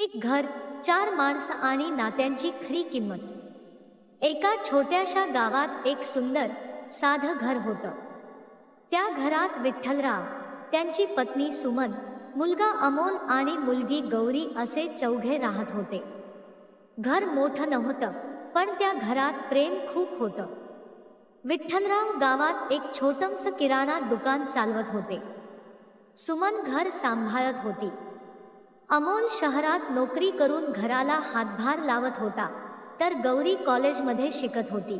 एक घर, चार माणसं आणि नात्यांची खरी किंमत. एका छोट्याशा गावात एक सुंदर साधं घर होतं. त्या घरात विठ्ठलराव, त्यांची पत्नी सुमन, मुलगा अमोल आणि मुलगी गौरी असे चौघे राहत होते. घर मोठं नव्हतं, पण त्या घरात प्रेम खूप होतं. विठ्ठलराव गावात एक छोटंसं किराणा दुकान चालवत होते. सुमन घर सांभाळत होती. अमोल शहरात नोकरी करून घराला हातभार लावत होता, तर गौरी कॉलेजमध्ये शिकत होती.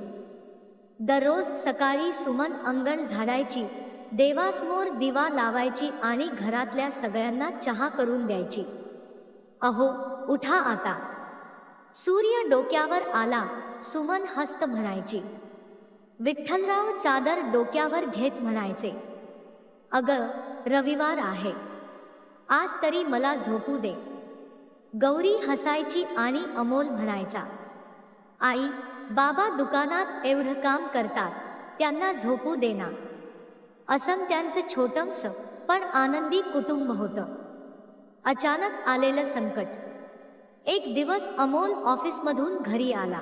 दररोज सकाळी सुमन अंगण झाडायची, देवासमोर दिवा लावायची आणि घरातल्या सगळ्यांना चहा करून द्यायची. अहो, उठा आता, सूर्य डोक्यावर आला, सुमन हस्त म्हणायची. विठ्ठलराव चादर डोक्यावर घेत म्हणायचे, अगं, रविवार आहे, आज तरी मला झोपू दे. गौरी हसायची आणि अमोल म्हणायचा, आई, बाबा दुकानात एवढं काम करतात, त्यांना झोपू दे ना. असं त्यांचं छोटंसं पण आनंदी कुटुंब होतं. अचानक आलेलं संकट. एक दिवस अमोल ऑफिसमधून घरी आला.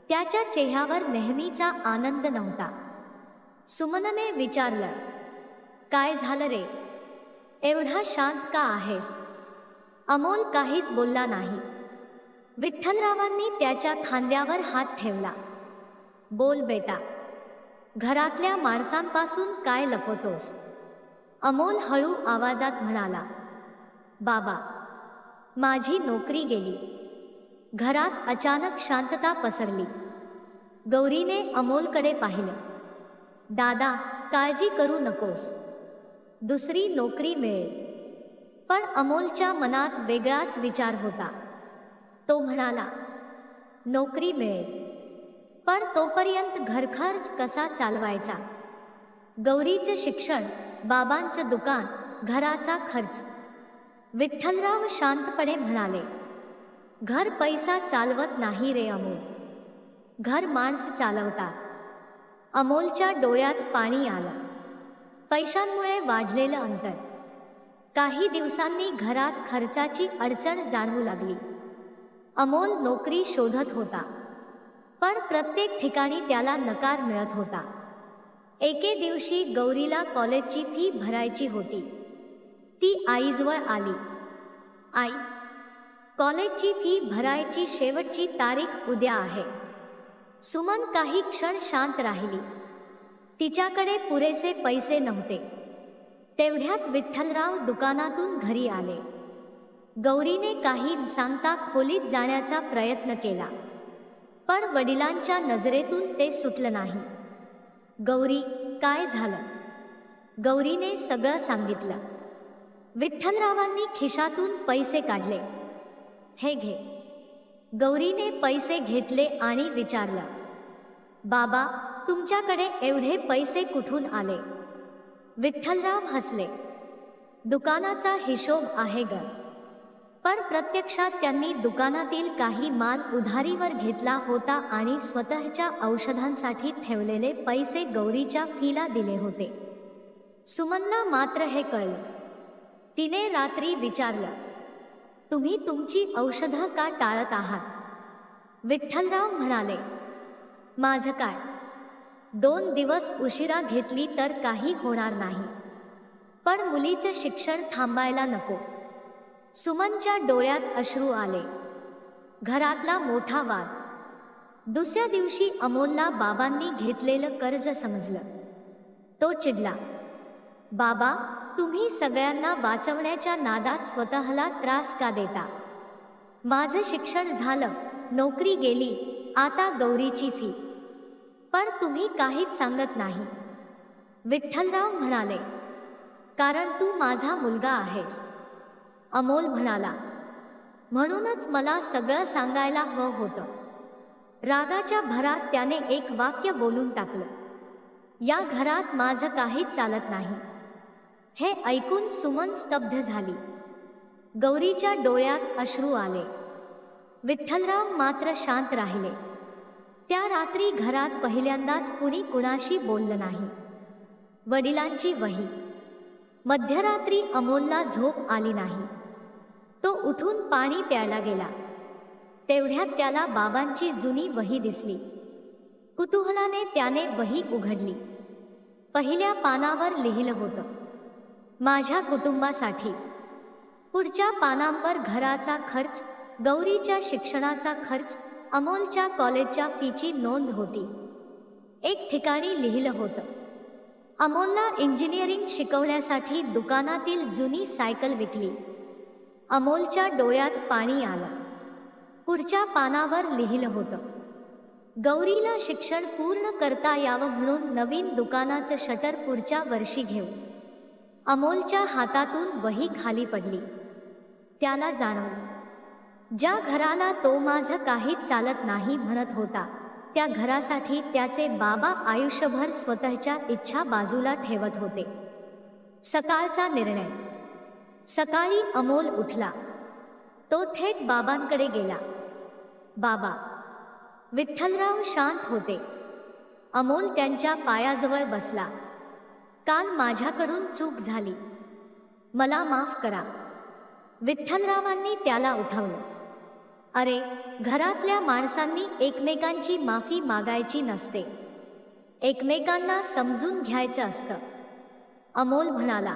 त्याच्या चेहऱ्यावर नेहमीचा आनंद नव्हता. सुमनने विचारलं, काय झालं रे, एवढा शांत का आहेस? अमोल काहीच बोलला नाही. विठ्ठलरावांनी त्याच्या खांद्यावर हात ठेवला. बोल बेटा, घरातल्या माणसांपासून काय लपवतोस? अमोल हळू आवाजात म्हणाला, बाबा, माझी नोकरी गेली. घरात अचानक शांतता पसरली. गौरीने अमोलकडे पाहिलं. दादा, काळजी करू नकोस, दुसरी नोकरी मिळेल. पण अमोलच्या मनात वेगळाच विचार होता. तो म्हणाला, नोकरी मिळेल, पण तोपर्यंत घरखर्च कसा चालवायचा? गौरीचं शिक्षण, बाबांचं दुकान, घराचा खर्च. विठ्ठलराव शांतपणे म्हणाले, घर पैसा चालवत नाही रे अमोल, घर माणसं चालवतात. अमोलच्या डोळ्यात पाणी आलं. पैशांमुळे वाढलेलं अंतर. काही दिवसांनी घरात खर्चाची अडचण जाणवू लागली. अमोल नोकरी शोधत होता, पण प्रत्येक ठिकाणी त्याला नकार मिळत होता. एके दिवशी गौरीला कॉलेजची फी भरायची होती. ती आईजवळ आली. आई, कॉलेजची फी भरायची शेवटची तारीख उद्या आहे. सुमन काही क्षण शांत राहिली. तिच्याकडे पुरेसे पैसे नव्हते. तेवढ्यात विठ्ठलराव दुकानातून घरी आले. गौरीने काही न सांगता खोलीत जाण्याचा प्रयत्न केला, पण वडिलांच्या नजरेतून ते सुटलं नाही. गौरी, काय झालं? गौरीने सगळं सांगितलं. विठ्ठलरावांनी खिशातून पैसे काढले. हे घे. गौरीने पैसे घेतले आणि विचारलं, बाबा, तुमच्याकडे एवढे पैसे कुठून आले? विठ्ठलराव हसले. दुकानाचा हिशोब आहे ग. पण प्रत्यक्षात त्यांनी दुकानातील काही माल उधारीवर घेतला होता आणि स्वतःच्या औषधांसाठी ठेवलेले पैसे गौरीच्या फीला दिले होते. सुमनला मात्र हे कळलं. तिने रात्री विचारलं, तुम्ही तुमची औषधं का टाळत आहात? विठ्ठलराव म्हणाले, माझं काय, 2 दिवस उशिरा घेतली तर काही होणार नाही, पण मुलीचं शिक्षण थांबायला नको. सुमनच्या डोळ्यात अश्रू आले. घरातला मोठा वाद. दुसऱ्या दिवशी अमोलला बाबांनी घेतलेलं कर्ज समजलं. तो चिडला, बाबा, तुम्ही सगळ्यांना वाचवण्याच्या नादात स्वतःला त्रास का देता? माझं शिक्षण झालं, नोकरी गेली, आता गौरीची फी, पण तुम्ही काहीच सांगत नाही. विठ्ठलराव म्हणाले, कारण तू माझा मुलगा आहेस. अमोल म्हणाला, म्हणूनच मला सगळं सांगायला हवं होतं. रागाच्या भरात त्याने एक वाक्य बोलून टाकलं, या घरात माझं काहीच चालत नाही. हे ऐकून सुमन स्तब्ध झाली. गौरीच्या डोळ्यात अश्रू आले. विठ्ठलराव मात्र शांत राहिले. त्या रात्री घरात पहिल्यांदाच कुणी कुणाशी बोललं नाही. वडिलांची वही. मध्यरात्री अमोलला झोप आली नाही. तो उठून पाणी प्यायला गेला. तेवढ्यात त्याला बाबांची जुनी वही दिसली. कुतूहलाने त्याने वही उघडली. पहिल्या पानावर लिहिलं होतं, माझ्या कुटुंबासाठी. पुढच्या पानांवर घराचा खर्च, गौरीच्या शिक्षणाचा खर्च, अमोलच्या कॉलेजच्या फीची नोंद होती. एक ठिकाणी लिहिलं होतं, अमोलला इंजिनिअरिंग शिकवण्यासाठी दुकानातील जुनी सायकल विकली. अमोलच्या डोळ्यात पाणी आलं. पुढच्या पानावर लिहिलं होतं, गौरीला शिक्षण पूर्ण करता यावं म्हणून नवीन दुकानाचं शटर पुढच्या वर्षी घेऊ. अमोलच्या हातातून वही खाली पडली. त्याला जाणवलं, ज्या घराला तो माझं काहीच चालत नाही म्हणत होता, त्या घरासाठी त्याचे बाबा आयुष्यभर स्वतःच्या इच्छा बाजूला ठेवत होते. सकाळचा निर्णय. सकाळी अमोल उठला. तो थेट बाबांकडे गेला. बाबा. विठ्ठलराव शांत होते. अमोल त्यांच्या पायाजवळ बसला. काल माझ्याकडून चूक झाली, मला माफ करा. विठ्ठलरावांनी त्याला उठवलं. अरे, घरातल्या माणसांनी एकमेकांची माफी मागायची नसते, एकमेकांना समजून घ्यायचं असतं. अमोल म्हणाला,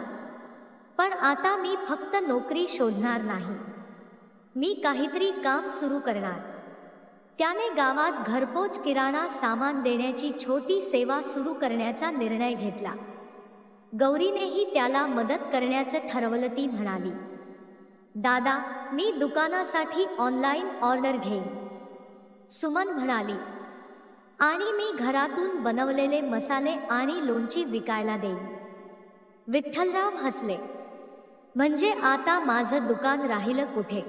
पण आता मी फक्त नोकरी शोधणार नाही, मी काहीतरी काम सुरू करणार. त्याने गावात घरपोच किराणा सामान देण्याची छोटी सेवा सुरू करण्याचा निर्णय घेतला. गौरीनेही त्याला मदत करण्याचं ठरवलं. ती म्हणाली, दादा, मी दुकानासाठी ऑनलाईन ऑर्डर घेईन. सुमन म्हणाली, आणि मी घरातून बनवलेले मसाले आणि लोणची विकायला देईन. विठ्ठलराव हसले, म्हणजे आता माझं दुकान राहिलं कुठे?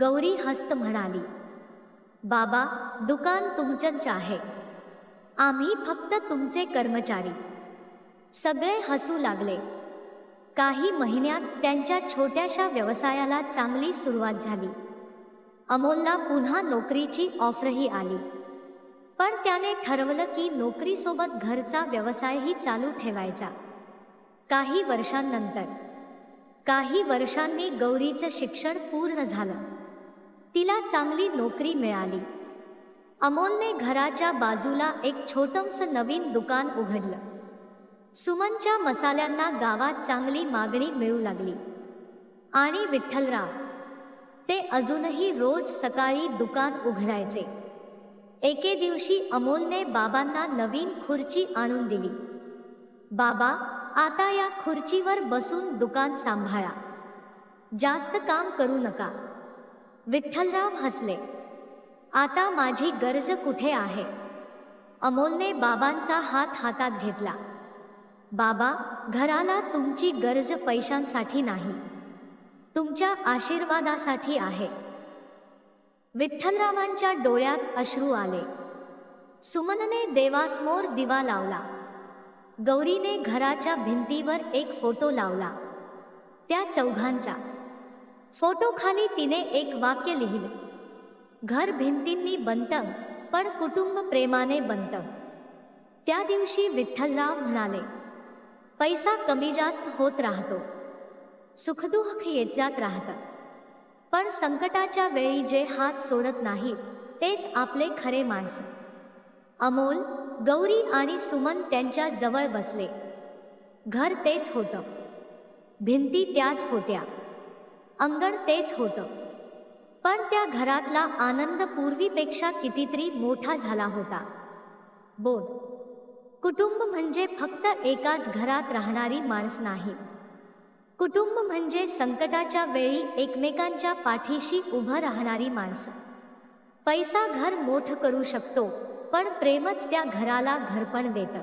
गौरी हस्त म्हणाली, बाबा, दुकान तुमचंच आहे, आम्ही फक्त तुमचे कर्मचारी. सगळे हसू लागले. काही महिन्यात त्यांच्या छोट्याशा व्यवसायाला चांगली सुरुवात झाली. अमोलला पुन्हा नोकरीची ऑफरही आली, पण त्याने ठरवलं की नोकरीसोबत घरचा व्यवसायही चालू ठेवायचा. काही वर्षांनी गौरीचं शिक्षण पूर्ण झालं. तिला चांगली नोकरी मिळाली. अमोलने घराच्या बाजूला एक छोटंसं नवीन दुकान उघडलं. सुमनच्या मसाल्यांना गावात चांगली मागणी मिळू लागली. आणि विठ्ठलराव, ते अजूनही रोज सकाळी दुकान उघडायचे. एके दिवशी अमोलने बाबांना नवीन खुर्ची आणून दिली. बाबा, आता या खुर्चीवर बसून दुकान सांभाळा, जास्त काम करू नका. विठ्ठलराव हसले, आता माझी गरज कुठे आहे? अमोलने बाबांचा हात हातात घेतला. बाबा, घराला तुमची गरज पैशांसाठी नाही, तुमच्या आशीर्वादासाठी आहे. विठ्ठलरावांच्या डोळ्यात अश्रू आले. सुमनने देवासमोर दिवा लावला. गौरीने घराच्या भिंतीवर एक फोटो लावला, त्या चौघांचा. फोटोखाली तिने एक वाक्य लिहिलं, घर भिंतींनी बनतं, पण कुटुंब प्रेमाने बनतं. त्या दिवशी विठ्ठलराव म्हणाले, पैसा कमी जास्त होत राहतो, सुखदुःख येत जात राहतं, पण संकटाच्या वेळी जे हात सोडत नाहीत तेच आपले खरे माणसं. अमोल, गौरी आणि सुमन त्यांच्या जवळ बसले. घर तेच होतं, भिंती त्याच होत्या, अंगण तेच होतं, पण त्या घरातला आनंद पूर्वीपेक्षा कितीतरी मोठा झाला होता. बोध. कुटुंब म्हणजे फक्त एकाच घरात राहणारी माणसं नाही. कुटुंब म्हणजे संकटाच्या वेळी एकमेकांच्या पाठीशी उभं राहणारी माणसं. पैसा घर मोठं करू शकतो, पण प्रेमच त्या घराला घरपण देतं.